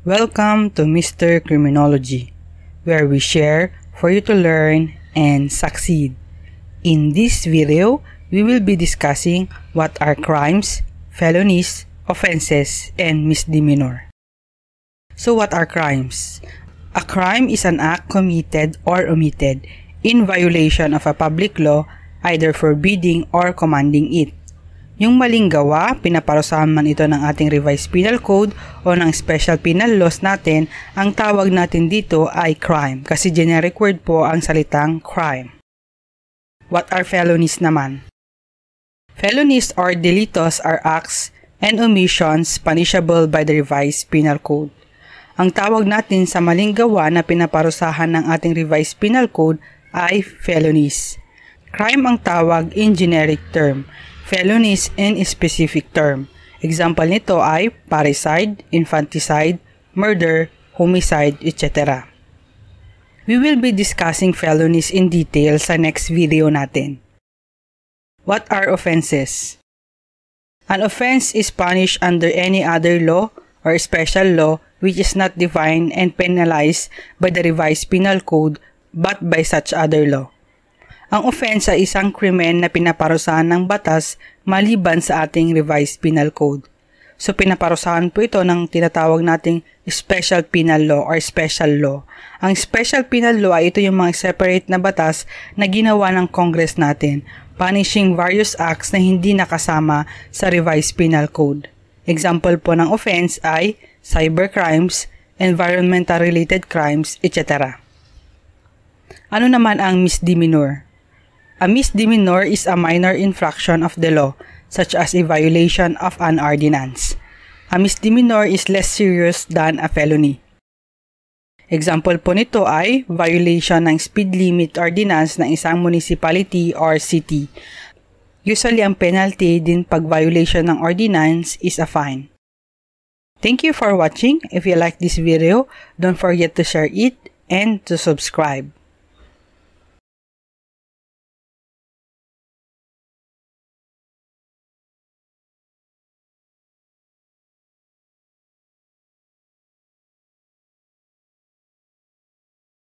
Welcome to Mr. Criminology, where we share for you to learn and succeed. In this video, we will be discussing what are crimes, felonies, offenses, and misdemeanor. So what are crimes? A crime is an act committed or omitted in violation of a public law, either forbidding or commanding it. Yung maling gawa, pinaparusahan man ito ng ating revised penal code o ng special penal laws natin, ang tawag natin dito ay crime kasi generic word po ang salitang crime. What are felonies naman? Felonies or delitos are acts and omissions punishable by the revised penal code. Ang tawag natin sa maling gawa na pinaparusahan ng ating revised penal code ay felonies. Crime ang tawag in generic term. Felonies in specific term. Example nito ay parricide, infanticide, murder, homicide, etc. We will be discussing felonies in detail sa next video natin. What are offenses? An offense is punished under any other law or special law which is not defined and penalized by the revised penal code but by such other law. Ang offense ay isang krimen na pinaparusahan ng batas maliban sa ating revised penal code. So pinaparusahan po ito ng tinatawag nating special penal law or special law. Ang special penal law ay ito yung mga separate na batas na ginawa ng Congress natin, punishing various acts na hindi nakasama sa revised penal code. Example po ng offense ay cybercrimes, environmental related crimes, etc. Ano naman ang misdemeanor? A misdemeanor is a minor infraction of the law, such as a violation of an ordinance. A misdemeanor is less serious than a felony. Example po nito ay violation ng speed limit ordinance ng isang municipality or city. Usually, ang penalty din pag violation ng ordinance is a fine. Thank you for watching. If you like this video, don't forget to share it and to subscribe.